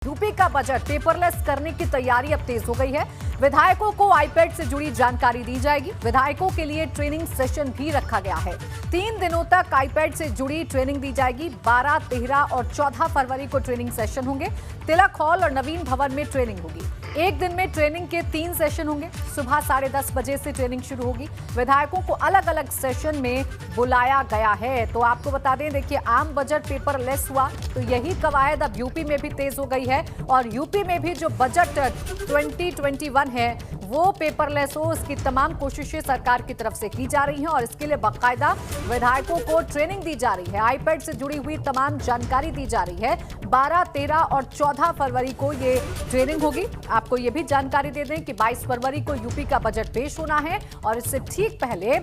UP का budget paperless करने की तैयारी अब तेज हो गई है। विधायकों को आईपैड से जुड़ी जानकारी दी जाएगी। विधायकों के लिए ट्रेनिंग सेशन भी रखा गया है। 3 दिनों तक आईपैड से जुड़ी ट्रेनिंग दी जाएगी। 12, 13 और 14 फरवरी को ट्रेनिंग सेशन होंगे। तिलक हॉल और नवीन भवन में ट्रेनिंग होगी। एक दिन में ट्रेनिंग के 3 सेशन होंगे। सुबह 10:30 बजे से ट्रेनिंग शुरू होगी। विधायकों को अलग अलग सेशन में बुलाया गया है। तो आपको बता दें, देखिए, आम बजट पेपरलेस हुआ तो यही कवायद अब यूपी में भी तेज हो गई है। और यूपी में भी जो बजट 2021 है वो पेपरलेस हो, उसकी तमाम कोशिशें सरकार की तरफ से की जा रही हैं और इसके लिए बाकायदा विधायकों को ट्रेनिंग दी जा रही है। आईपैड से जुड़ी हुई तमाम जानकारी दी जा रही है। 12, 13 और 14 फरवरी को ये ट्रेनिंग होगी। आपको ये भी जानकारी दे दें कि 22 फरवरी को यूपी का बजट पेश होना है और इससे ठीक पहले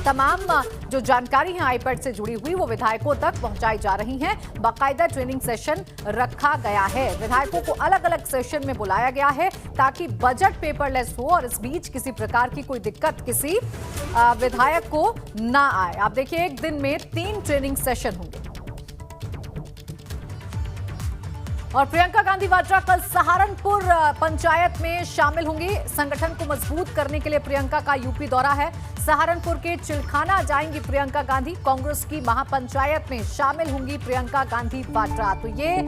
तमाम जो जानकारी है आईपैड से जुड़ी हुई वो विधायकों तक पहुंचाई जा रही है। बाकायदा ट्रेनिंग सेशन रखा गया है। विधायकों को अलग अलग सेशन में बुलाया गया है ताकि बजट पेपरलेस हो और इस बीच किसी प्रकार की कोई दिक्कत किसी विधायक को ना आए। आप देखिए, एक दिन में 3 ट्रेनिंग सेशन होंगे। और प्रियंका गांधी वाड्रा कल सहारनपुर पंचायत में शामिल होंगी। संगठन को मजबूत करने के लिए प्रियंका का यूपी दौरा है। सहारनपुर के चिलखाना जाएंगी प्रियंका गांधी। कांग्रेस की महापंचायत में शामिल होंगी प्रियंका गांधी वाड्रा। तो ये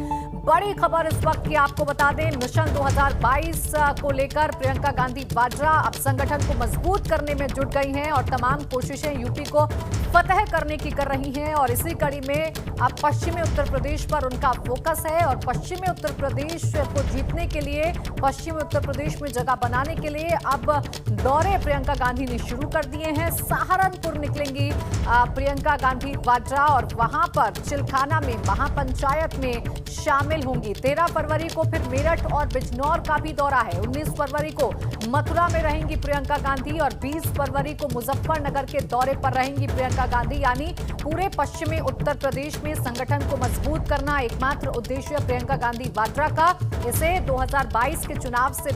बड़ी खबर इस वक्त की आपको बता दें। मिशन 2022 को लेकर प्रियंका गांधी वाड्रा अब संगठन को मजबूत करने में जुट गई हैं और तमाम कोशिशें यूपी को फतह करने की कर रही हैं। और इसी कड़ी में अब पश्चिमी उत्तर प्रदेश पर उनका फोकस है और पश्चिमी उत्तर प्रदेश को जीतने के लिए, पश्चिमी उत्तर प्रदेश में जगह बनाने के लिए अब दौरे प्रियंका गांधी ने शुरू कर दिए हैं। सहारनपुर निकलेंगी प्रियंका गांधी वाड्रा और वहां पर चिलखाना में महापंचायत में शामिल होंगी। 13 फरवरी को फिर मेरठ और बिजनौर का भी दौरा है। 19 फरवरी को मथुरा में रहेंगी प्रियंका गांधी और 20 फरवरी को मुजफ्फरनगर के दौरे पर रहेंगी प्रियंका गांधी। यानी पूरे पश्चिमी उत्तर प्रदेश में संगठन को मजबूत करना एकमात्र उद्देश्य प्रियंका गांधी वाड्रा का। इसे 2022 के चुनाव से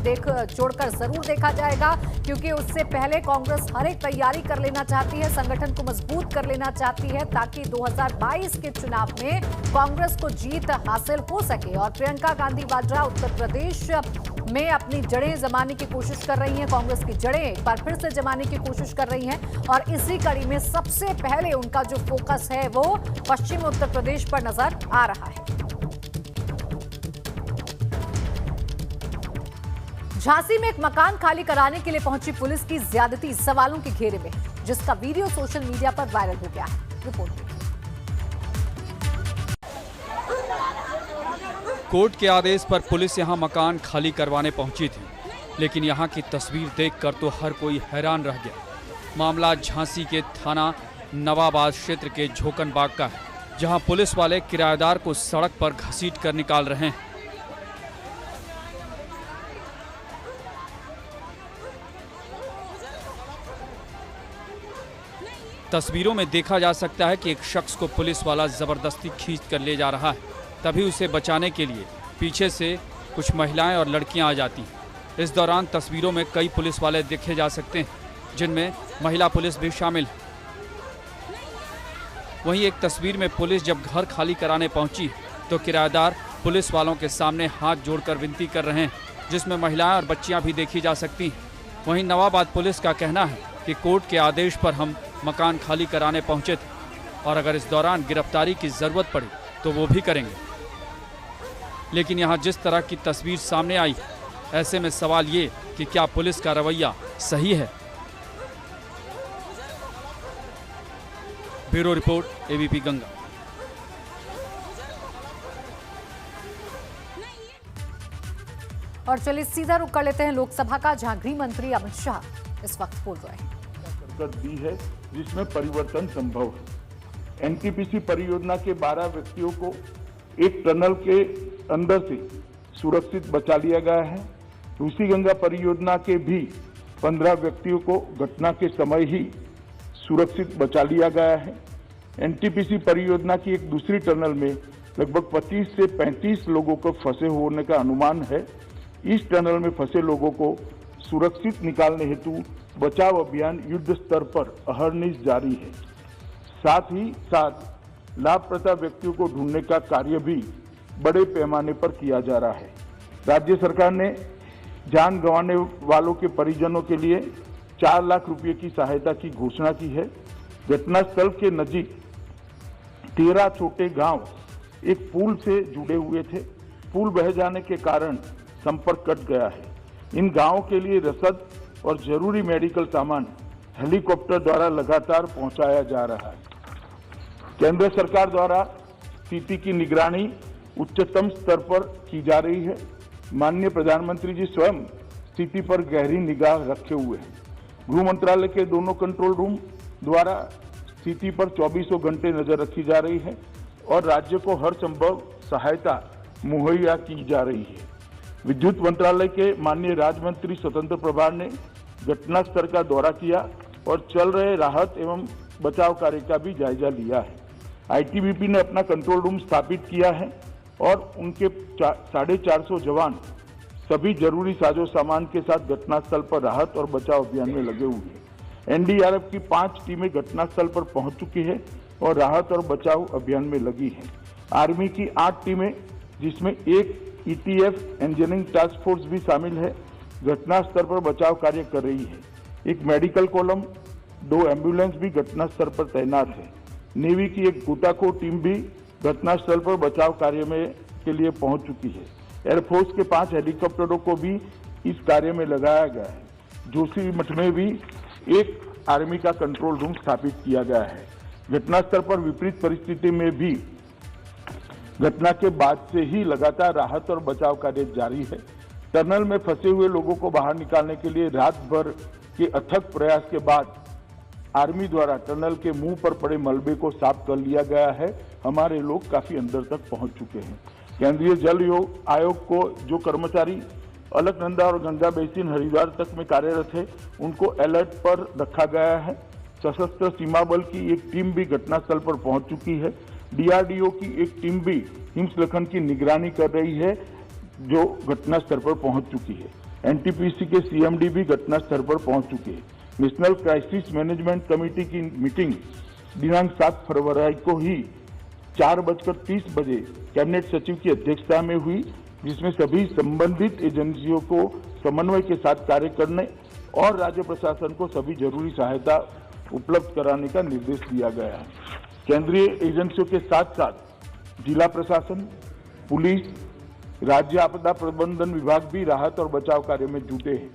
जोड़कर जरूर देखा जाएगा, क्योंकि उससे पहले कांग्रेस हर एक तैयारी कर लेना चाहती है, संगठन को मजबूत कर लेना चाहती है ताकि 2022 के चुनाव में कांग्रेस को जीत हासिल हो सके। और प्रियंका गांधी वाड्रा उत्तर प्रदेश में अपनी जड़ें जमाने की कोशिश कर रही हैं। कांग्रेस की जड़ें एक बार फिर से जमाने की कोशिश कर रही हैं और इसी कड़ी में सबसे पहले उनका जो फोकस है वो पश्चिमी उत्तर प्रदेश पर नजर आ रहा है। झांसी में एक मकान खाली कराने के लिए पहुंची पुलिस की ज्यादती सवालों के घेरे में है, जिसका वीडियो सोशल मीडिया पर वायरल हो गया है। रिपोर्ट। कोर्ट के आदेश पर पुलिस यहां मकान खाली करवाने पहुंची थी, लेकिन यहां की तस्वीर देखकर तो हर कोई हैरान रह गया। मामला झांसी के थाना नवाबाद क्षेत्र के झोकनबाग का है, जहां पुलिस वाले किराएदार को सड़क पर घसीट कर निकाल रहे हैं। तस्वीरों में देखा जा सकता है कि एक शख्स को पुलिस वाला जबरदस्ती खींच कर ले जा रहा है। तभी उसे बचाने के लिए पीछे से कुछ महिलाएं और लड़कियां आ जाती हैं। इस दौरान तस्वीरों में कई पुलिस वाले देखे जा सकते हैं, जिनमें महिला पुलिस भी शामिल है। वहीं एक तस्वीर में पुलिस जब घर खाली कराने पहुंची तो किराएदार पुलिस वालों के सामने हाथ जोड़कर विनती कर रहे हैं, जिसमें महिलाएं और बच्चियां भी देखी जा सकती हैं। वहीं नवाबाद पुलिस का कहना है कि कोर्ट के आदेश पर हम मकान खाली कराने पहुंचे थे और अगर इस दौरान गिरफ्तारी की जरूरत पड़ी तो वो भी करेंगे। लेकिन यहाँ जिस तरह की तस्वीर सामने आई, ऐसे में सवाल ये कि क्या पुलिस का रवैया सही है। Bureau report, ABP Ganga. और चलिए सीधा रुख कर लेते हैं लोकसभा का, जहां गृह मंत्री अमित शाह इस वक्त बोल रहे हैं। दी है जिसमें परिवर्तन संभव है। एनटीपीसी परियोजना के 12 व्यक्तियों को एक टनल के अंदर से सुरक्षित बचा लिया गया है। रूसी गंगा परियोजना के भी 15 व्यक्तियों को घटना के समय ही सुरक्षित बचा लिया गया है। एनटीपीसी परियोजना की एक दूसरी टनल में लगभग 25 से 35 लोगों को फंसे होने का अनुमान है। इस टनल में फंसे लोगों को सुरक्षित निकालने हेतु बचाव अभियान युद्ध स्तर पर अहर्निश जारी है। साथ ही साथ लापता व्यक्तियों को ढूंढने का कार्य भी बड़े पैमाने पर किया जा रहा है। राज्य सरकार ने जान गंवाने वालों के परिजनों के लिए 4 लाख रुपए की सहायता की घोषणा की है। घटनास्थल के नजीक 13 छोटे गांव एक पुल से जुड़े हुए थे। पुल बह जाने के कारण संपर्क कट गया है। इन गांवों के लिए रसद और जरूरी मेडिकल सामान हेलीकॉप्टर द्वारा लगातार पहुंचाया जा रहा है। केंद्र सरकार द्वारा स्थिति की निगरानी उच्चतम स्तर पर की जा रही है। माननीय प्रधानमंत्री जी स्वयं स्थिति पर गहरी निगाह रखे हुए हैं। गृह मंत्रालय के दोनों कंट्रोल रूम द्वारा स्थिति पर 24 घंटे नजर रखी जा रही है और राज्य को हर संभव सहायता मुहैया की जा रही है। विद्युत मंत्रालय के माननीय राज्य मंत्री स्वतंत्र प्रभार ने घटनास्थल का दौरा किया और चल रहे राहत एवं बचाव कार्य का भी जायजा लिया है। आईटीबीपी ने अपना कंट्रोल रूम स्थापित किया है और उनके 450 जवान सभी जरूरी साजो सामान के साथ घटनास्थल पर राहत और बचाव अभियान में लगे हुए हैं। एनडीआरएफ की 5 टीमें घटनास्थल पर पहुंच चुकी है और राहत और बचाव अभियान में लगी है। आर्मी की 8 टीमें, जिसमें एक ईटीएफ इंजीनियरिंग टास्क फोर्स भी शामिल है, घटनास्थल पर बचाव कार्य कर रही है। एक मेडिकल कॉलम, 2 एम्बुलेंस भी घटनास्थल पर तैनात है। नेवी की एक गोताखोर टीम भी घटनास्थल पर बचाव कार्य में के लिए पहुंच चुकी है। एयरफोर्स के 5 हेलीकॉप्टरों को भी इस कार्य में लगाया गया है। जोशीमठ में भी एक आर्मी का कंट्रोल रूम स्थापित किया गया है। घटनास्थल पर विपरीत परिस्थिति में भी घटना के बाद से ही लगातार राहत और बचाव कार्य जारी है। टनल में फंसे हुए लोगों को बाहर निकालने के लिए रात भर के अथक प्रयास के बाद आर्मी द्वारा टनल के मुंह पर पड़े मलबे को साफ कर लिया गया है। हमारे लोग काफी अंदर तक पहुंच चुके हैं। केंद्रीय जल आयोग को जो कर्मचारी अलकनंदा और गंगा बेसिन हरिद्वार तक में कार्यरत है, उनको अलर्ट पर रखा गया है। सशस्त्र सीमा बल की एक टीम भी घटनास्थल पर पहुंच चुकी है। डीआरडीओ की एक टीम भी हिमस्खलन की निगरानी कर रही है, जो घटनास्थल पर पहुंच चुकी है। एनटीपीसी के सीएमडी भी घटनास्थल पर पहुंच चुके हैं। नेशनल क्राइसिस मैनेजमेंट कमेटी की मीटिंग दिनांक 7 फरवरी को ही 4:30 बजे कैबिनेट सचिव की अध्यक्षता में हुई, जिसमें सभी संबंधित एजेंसियों को समन्वय के साथ कार्य करने और राज्य प्रशासन को सभी जरूरी सहायता उपलब्ध कराने का निर्देश दिया गया है। केंद्रीय एजेंसियों के साथ साथ जिला प्रशासन, पुलिस, राज्य आपदा प्रबंधन विभाग भी राहत और बचाव कार्य में जुटे हैं।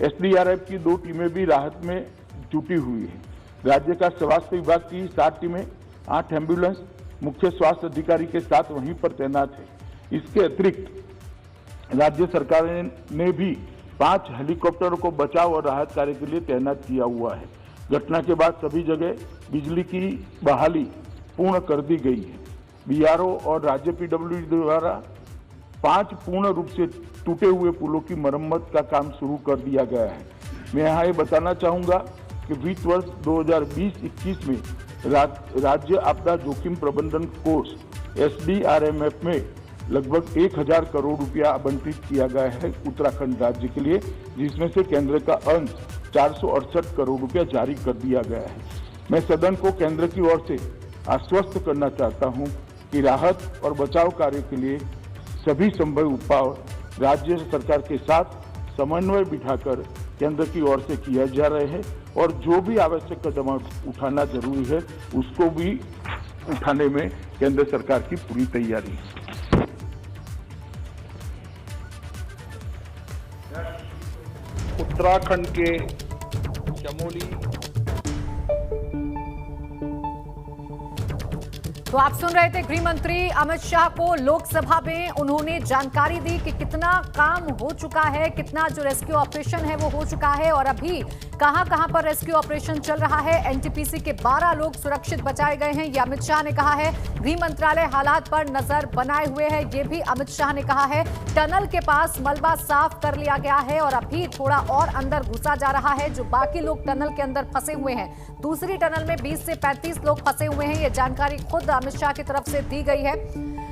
एसडीआरएफ की 2 टीमें भी राहत में जुटी हुई है। राज्य का स्वास्थ्य विभाग की 7 टीमें, 8 एम्बुलेंस मुख्य स्वास्थ्य अधिकारी के साथ वहीं पर तैनात है। इसके अतिरिक्त राज्य सरकार ने भी 5 हेलीकॉप्टरों को बचाव और राहत कार्य के लिए तैनात किया हुआ है। घटना के बाद सभी जगह बिजली की बहाली पूर्ण कर दी गई है। बीआरओ और राज्य पीडब्ल्यूडी द्वारा 5 पूर्ण रूप से टूटे हुए पुलों की मरम्मत का काम शुरू कर दिया गया है। मैं यहाँ ये बताना चाहूँगा कि वित्त वर्ष 2020-21 में राज्य आपदा जोखिम प्रबंधन कोष SDRMF में लगभग 1000 करोड़ रुपया आवंटित किया गया है उत्तराखंड राज्य के लिए, जिसमें से केंद्र का अंश 468 करोड़ रुपया जारी कर दिया गया है। मैं सदन को केंद्र की ओर से आश्वस्त करना चाहता हूं कि राहत और बचाव कार्य के लिए सभी संभव उपाय राज्य सरकार के साथ समन्वय बिठाकर केंद्र की ओर से किया जा रहे हैं और जो भी आवश्यक कदम उठाना जरूरी है उसको भी उठाने में केंद्र सरकार की पूरी तैयारी है। उत्तराखंड के चमोली। तो आप सुन रहे थे गृह मंत्री अमित शाह को लोकसभा में उन्होंने जानकारी दी कि कितना काम हो चुका है, कितना जो रेस्क्यू ऑपरेशन है वो हो चुका है और अभी कहां पर रेस्क्यू ऑपरेशन चल रहा है। एनटीपीसी के 12 लोग सुरक्षित बचाए गए हैं, ये अमित शाह ने कहा है। गृह मंत्रालय हालात पर नजर बनाए हुए है, ये भी अमित शाह ने कहा है। टनल के पास मलबा साफ कर लिया गया है और अभी थोड़ा और अंदर घुसा जा रहा है। जो बाकी लोग टनल के अंदर फंसे हुए हैं, दूसरी टनल में 20 से 35 लोग फंसे हुए हैं। ये जानकारी खुद अमित शाह की तरफ से दी गई है।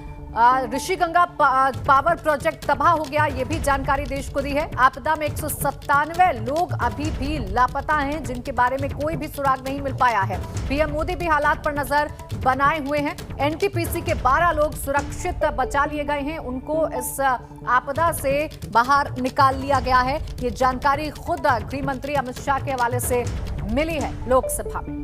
ऋषिगंगा पावर प्रोजेक्ट तबाह हो गया, ये भी जानकारी देश को दी है। आपदा में 197 लोग अभी भी लापता हैं, जिनके बारे में कोई भी सुराग नहीं मिल पाया है। पीएम मोदी भी हालात पर नजर बनाए हुए हैं। एनटीपीसी के 12 लोग सुरक्षित बचा लिए गए हैं, उनको इस आपदा से बाहर निकाल लिया गया है। ये जानकारी खुद गृह मंत्री अमित शाह के हवाले से मिली है लोकसभा में।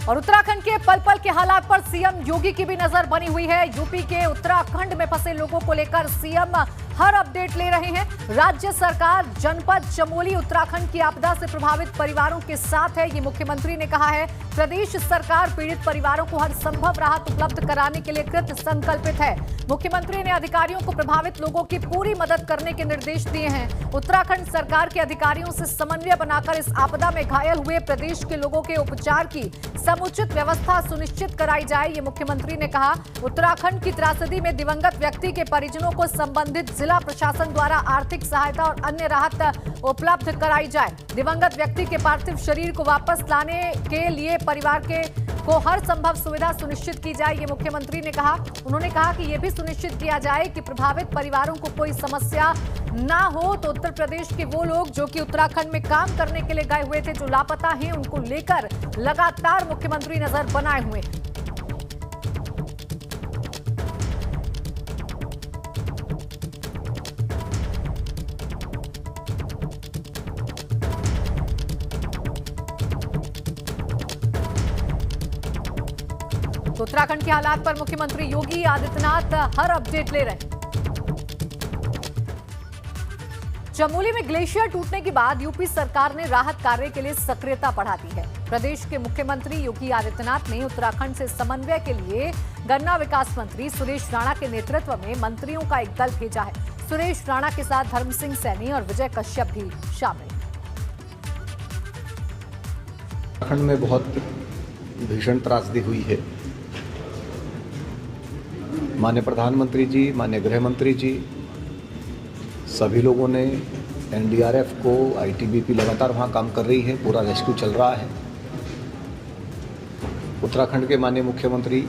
और उत्तराखंड के पल पल के हालात पर सीएम योगी की भी नजर बनी हुई है। यूपी के उत्तराखंड में फंसे लोगों को लेकर सीएम हर अपडेट ले रहे हैं। राज्य सरकार जनपद चमोली उत्तराखंड की आपदा से प्रभावित परिवारों के साथ है, ये मुख्यमंत्री ने कहा है। प्रदेश सरकार पीड़ित परिवारों को हर संभव राहत उपलब्ध कराने के लिए कृत संकल्पित है। मुख्यमंत्री ने अधिकारियों को प्रभावित लोगों की पूरी मदद करने के निर्देश दिए हैं। उत्तराखंड सरकार के अधिकारियों से समन्वय बनाकर इस आपदा में घायल हुए प्रदेश के लोगों के उपचार की समुचित व्यवस्था सुनिश्चित कराई जाए, ये मुख्यमंत्री ने कहा। उत्तराखंड की त्रासदी में दिवंगत व्यक्ति के परिजनों को संबंधित जिला प्रशासन द्वारा आर्थिक सहायता और अन्य राहत उपलब्ध कराई जाए। दिवंगत व्यक्ति के पार्थिव शरीर को वापस लाने के लिए परिवार को हर संभव सुविधा सुनिश्चित की जाए, ये मुख्यमंत्री ने कहा। उन्होंने कहा कि यह भी सुनिश्चित किया जाए कि प्रभावित परिवारों को कोई समस्या ना हो। तो उत्तर प्रदेश के वो लोग जो कि उत्तराखंड में काम करने के लिए गए हुए थे, जो लापता हैं, उनको लेकर लगातार मुख्यमंत्री नजर बनाए हुए हैं। तो उत्तराखंड के हालात पर मुख्यमंत्री योगी आदित्यनाथ हर अपडेट ले रहे हैं। चमोली में ग्लेशियर टूटने के बाद यूपी सरकार ने राहत कार्य के लिए सक्रियता बढ़ा दी है। प्रदेश के मुख्यमंत्री योगी आदित्यनाथ ने उत्तराखंड से समन्वय के लिए गन्ना विकास मंत्री सुरेश राणा के नेतृत्व में मंत्रियों का एक दल भेजा है। सुरेश राणा के साथ धर्म सिंह सैनी और विजय कश्यप भी शामिल हैं। उत्तराखंड में बहुत भीषण त्रासदी हुई है। माननीय प्रधानमंत्री जी, माननीय गृह मंत्री जी, सभी लोगों ने एनडीआरएफ को, आईटीबीपी लगातार वहाँ काम कर रही है, पूरा रेस्क्यू चल रहा है। उत्तराखंड के माननीय मुख्यमंत्री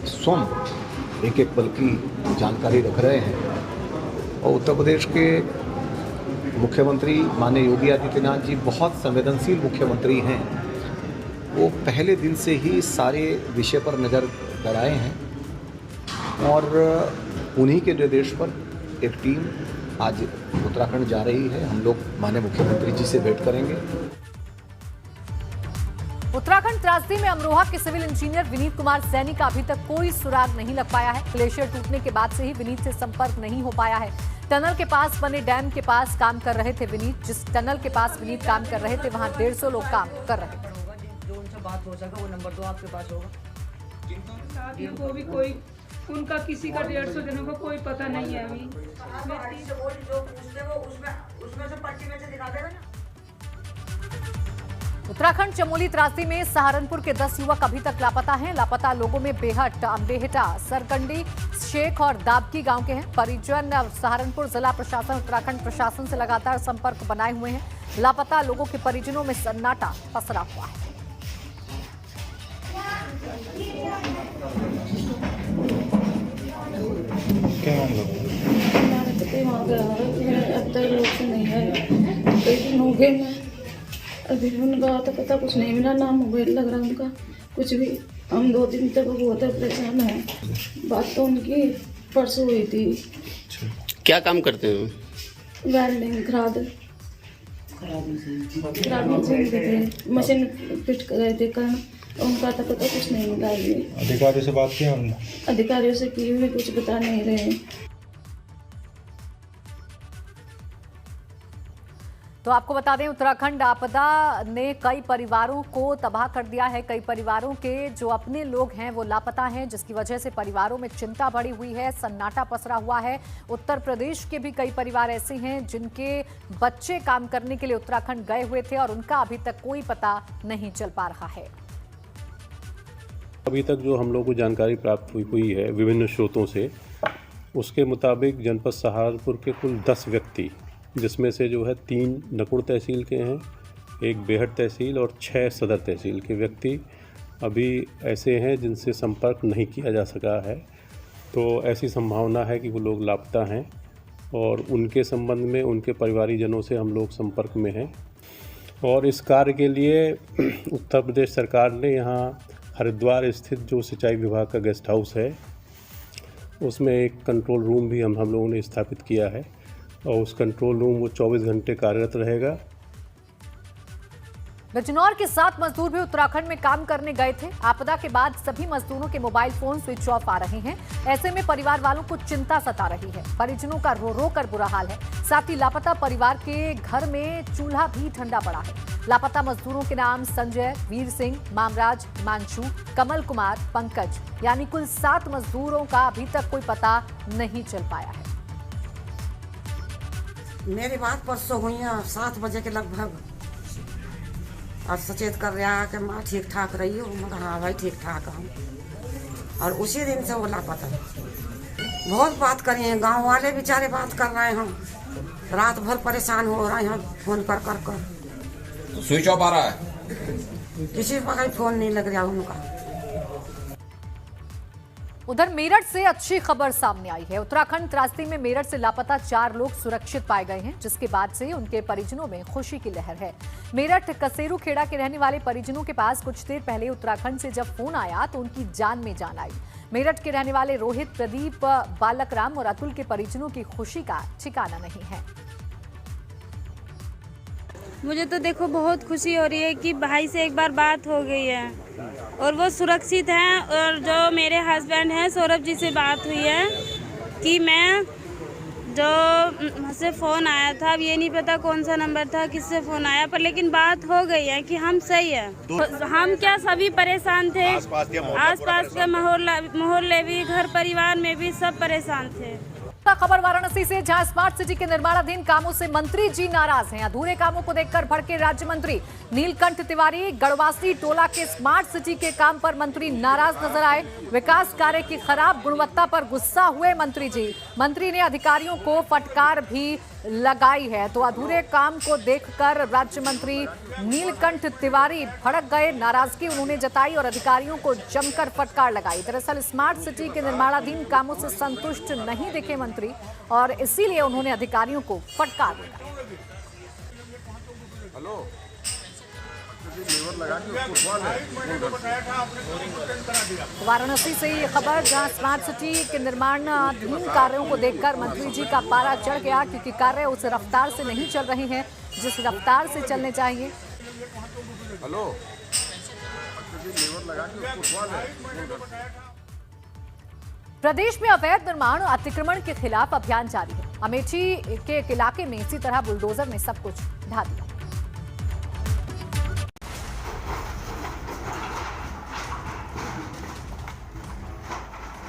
स्वयं एक एक पल की जानकारी रख रहे हैं और उत्तर प्रदेश के मुख्यमंत्री माननीय योगी आदित्यनाथ जी बहुत संवेदनशील मुख्यमंत्री हैं। वो पहले दिन से ही सारे विषय पर नज़र गड़ाए हैं और उन्हीं के निर्देश पर एक टीम आज उत्तराखंड जा रही है। हम लोग माननीय मुख्यमंत्री जी से भेंट करेंगे। उत्तराखंड त्रासदी में अमरोहा के सिविल इंजीनियर विनीत कुमार सैनी का अभी तक कोई सुराग नहीं लग पाया है। ग्लेशियर टूटने के बाद से ही विनीत से संपर्क नहीं हो पाया है। टनल के पास बने डैम के पास काम कर रहे थे विनीत। जिस टनल के पास विनीत काम कर रहे थे, वहां 150 लोग काम कर रहे थे। जो उनसे बात हो सका वो नंबर 2 आपके पास होगा। को भी कोई उनका किसी का 150 जनों का कोई पता नहीं है अभी। उत्तराखंड चमोली त्रासदी में सहारनपुर के 10 युवक अभी तक लापता हैं। लापता लोगों में बेहट, अम्बेहटा, सरकंडी, शेख और दाबकी गांव के हैं। परिजन सहारनपुर जिला प्रशासन, उत्तराखंड प्रशासन से लगातार संपर्क बनाए हुए हैं। लापता लोगों के परिजनों में सन्नाटा पसरा हुआ है। अब तक लोग से नहीं आया, कई दिन हो गए। मैं अभी उनका तो पता कुछ नहीं मिला, ना मोबाइल लग रहा उनका कुछ भी। हम 2 दिन तक बहुत परेशान हैं। बात तो उनकी परसों हुई थी। क्या काम करते हैं? वेल्डिंग, खराद मशीन थे, मशीन फिट कर रहे थे काम। उनका तो पता कुछ नहीं मिला। अधिकारियों से बात की हमने, अधिकारियों से की हुई, कुछ बता नहीं रहे। तो आपको बता दें, उत्तराखंड आपदा ने कई परिवारों को तबाह कर दिया है। कई परिवारों के जो अपने लोग हैं वो लापता हैं, जिसकी वजह से परिवारों में चिंता बढ़ी हुई है, सन्नाटा पसरा हुआ है। उत्तर प्रदेश के भी कई परिवार ऐसे हैं जिनके बच्चे काम करने के लिए उत्तराखंड गए हुए थे और उनका अभी तक कोई पता नहीं चल पा रहा है। अभी तक जो हम लोग को जानकारी प्राप्त हुई है विभिन्न स्रोतों से, उसके मुताबिक जनपद सहारनपुर के कुल 10 व्यक्ति जिसमें से जो है 3 नकुड़ तहसील के हैं, 1 बेहट तहसील और 6 सदर तहसील के व्यक्ति अभी ऐसे हैं जिनसे संपर्क नहीं किया जा सका है। तो ऐसी संभावना है कि वो लोग लापता हैं और उनके संबंध में उनके परिवारीजनों से हम लोग संपर्क में हैं। और इस कार्य के लिए उत्तर प्रदेश सरकार ने यहाँ हरिद्वार स्थित जो सिंचाई विभाग का गेस्ट हाउस है उसमें एक कंट्रोल रूम भी हम लोगों ने स्थापित किया है और उस कंट्रोल रूम वो 24 घंटे कार्यरत रहेगा। बिजनौर के 7 मजदूर भी उत्तराखंड में काम करने गए थे। आपदा के बाद सभी मजदूरों के मोबाइल फोन स्विच ऑफ आ रहे हैं। ऐसे में परिवार वालों को चिंता सता रही है। परिजनों का रो रो कर बुरा हाल है। साथ ही लापता परिवार के घर में चूल्हा भी ठंडा पड़ा है। लापता मजदूरों के नाम संजय, वीर सिंह, मामराज, हिमांशु, कमल कुमार, पंकज यानी कुल 7 मजदूरों का अभी तक कोई पता नहीं चल पाया है। मेरी बात परसों हुई है 7 बजे के लगभग और सचेत कर रहा है कि माँ ठीक ठाक रही हो। मगर हाँ भाई ठीक ठाक हम, और उसी दिन से वो लापता। बहुत बात करी है, गांव वाले बेचारे बात कर रहे हैं, रात भर परेशान हो रहे हैं फोन कर कर। स्विच ऑफ आ रहा है, किसी का कोई फोन नहीं लग रहा उनका। उधर मेरठ से अच्छी खबर सामने आई है। उत्तराखंड त्रासदी में मेरठ से लापता 4 लोग सुरक्षित पाए गए हैं, जिसके बाद से उनके परिजनों में खुशी की लहर है। मेरठ कसेरू खेड़ा के रहने वाले परिजनों के पास कुछ देर पहले उत्तराखंड से जब फोन आया तो उनकी जान में जान आई। मेरठ के रहने वाले रोहित, प्रदीप, बालकराम और अतुल के परिजनों की खुशी का ठिकाना नहीं है। मुझे तो देखो बहुत खुशी हो रही है कि भाई से एक बार बात हो गई है और वो सुरक्षित हैं। और जो मेरे हस्बैंड हैं सौरभ जी से बात हुई है कि मैं जो से फ़ोन आया था, अब ये नहीं पता कौन सा नंबर था, किससे फ़ोन आया, पर लेकिन बात हो गई है कि हम सही है। हम क्या सभी परेशान थे, आसपास के मोहल्ले भी, घर परिवार में भी सब परेशान थे। खबर वाराणसी से, जहां स्मार्ट सिटी के निर्माणाधीन कामों से मंत्री जी नाराज हैं। अधूरे कामों को देखकर भड़के राज्य मंत्री नीलकंठ तिवारी। गढ़वासी टोला के स्मार्ट सिटी के काम पर मंत्री नाराज नजर आए। विकास कार्य की खराब गुणवत्ता पर गुस्सा हुए मंत्री जी। मंत्री ने अधिकारियों को फटकार भी लगाई है। तो अधूरे काम को देखकर राज्य मंत्री नीलकंठ तिवारी भड़क गए, नाराजगी उन्होंने जताई और अधिकारियों को जमकर फटकार लगाई। दरअसल स्मार्ट सिटी के निर्माणाधीन कामों से संतुष्ट नहीं दिखे मंत्री और इसीलिए उन्होंने अधिकारियों को फटकार लगाई। वाराणसी से ये खबर, जहां स्मार्ट सिटी के निर्माणाधीन कार्यों को देखकर मंत्री जी का पारा चढ़ गया, क्योंकि कार्य उस रफ्तार से नहीं चल रहे हैं जिस रफ्तार से चलने चाहिए। प्रदेश में अवैध निर्माण और अतिक्रमण के खिलाफ अभियान जारी है। अमेठी के एक इलाके में इसी तरह बुलडोजर ने सब कुछ ढा दिया।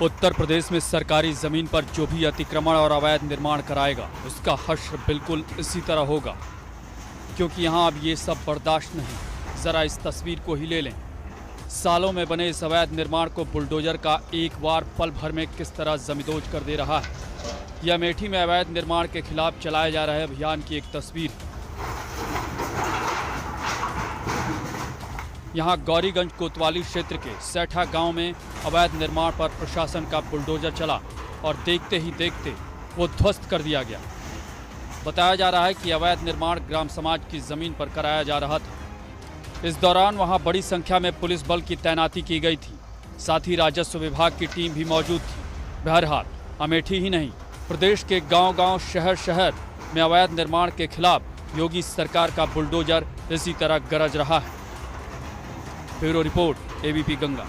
उत्तर प्रदेश में सरकारी जमीन पर जो भी अतिक्रमण और अवैध निर्माण कराएगा उसका हश्र बिल्कुल इसी तरह होगा, क्योंकि यहाँ अब ये सब बर्दाश्त नहीं। जरा इस तस्वीर को ही ले लें। सालों में बने इस अवैध निर्माण को बुलडोजर का एक बार पल भर में किस तरह जमींदोज कर दे रहा है। यह अमेठी में अवैध निर्माण के खिलाफ चलाए जा रहे अभियान की एक तस्वीर। यहाँ गौरीगंज कोतवाली क्षेत्र के सैठा गांव में अवैध निर्माण पर प्रशासन का बुलडोजर चला और देखते ही देखते वो ध्वस्त कर दिया गया। बताया जा रहा है कि अवैध निर्माण ग्राम समाज की जमीन पर कराया जा रहा था। इस दौरान वहां बड़ी संख्या में पुलिस बल की तैनाती की गई थी, साथ ही राजस्व विभाग की टीम भी मौजूद थी। बहरहाल अमेठी ही नहीं, प्रदेश के गांव-गांव, शहर-शहर में अवैध निर्माण के खिलाफ योगी सरकार का बुलडोजर इसी तरह गरज रहा है। Bureau report, ABP Ganga.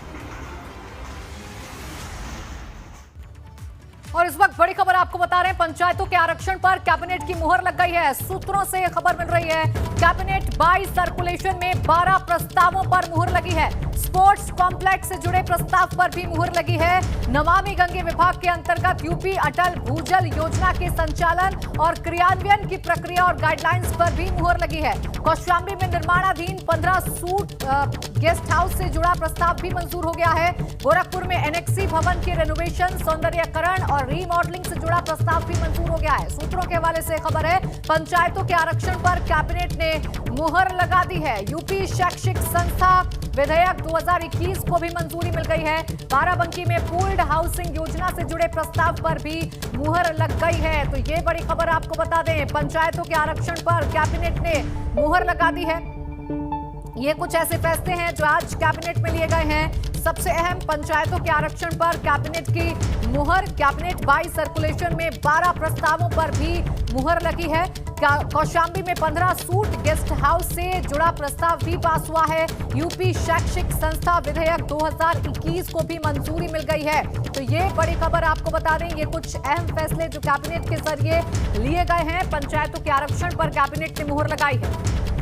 और इस वक्त बड़ी खबर आपको बता रहे हैं, पंचायतों के आरक्षण पर कैबिनेट की मुहर लग गई है। सूत्रों से यह खबर मिल रही है, कैबिनेट बाई सर्कुलेशन में 12 प्रस्तावों पर मुहर लगी है। स्पोर्ट्स कॉम्प्लेक्स से जुड़े प्रस्ताव पर भी मुहर लगी है। नमामि गंगे विभाग के अंतर्गत यूपी अटल भूजल योजना के संचालन और क्रियान्वयन की प्रक्रिया और गाइडलाइंस पर भी मुहर लगी है। कौशाम्बी में निर्माणाधीन 15 सूट गेस्ट हाउस से जुड़ा प्रस्ताव भी मंजूर हो गया है। गोरखपुर में एनेक्सी भवन के रेनोवेशन, सौंदर्यकरण और रीमॉडलिंग से जुड़ा प्रस्ताव भी मंजूर हो गया है। सूत्रों के हवाले से खबर है, पंचायतों के आरक्षण पर कैबिनेट ने मुहर लगा दी है। यूपी शैक्षिक संस्था विधेयक 2021 को भी मंजूरी मिल गई है। बाराबंकी में पूल्ड हाउसिंग योजना से जुड़े प्रस्ताव पर भी मुहर लग गई है। तो ये बड़ी खबर आपको बता दें, पंचायतों के आरक्षण पर कैबिनेट ने मुहर लगा दी है। ये कुछ ऐसे फैसले हैं जो आज कैबिनेट में लिए गए हैं। सबसे अहम, पंचायतों के आरक्षण पर कैबिनेट की मुहर। कैबिनेट बाई सर्कुलेशन में 12 प्रस्तावों पर भी मुहर लगी है। कौशाम्बी में 15 सूट गेस्ट हाउस से जुड़ा प्रस्ताव भी पास हुआ है। यूपी शैक्षिक संस्था विधेयक 2021 को भी मंजूरी मिल गई है। तो ये बड़ी खबर आपको बता दें, ये कुछ अहम फैसले जो कैबिनेट के जरिए लिए गए हैं। पंचायतों के आरक्षण पर कैबिनेट ने मुहर लगाई है।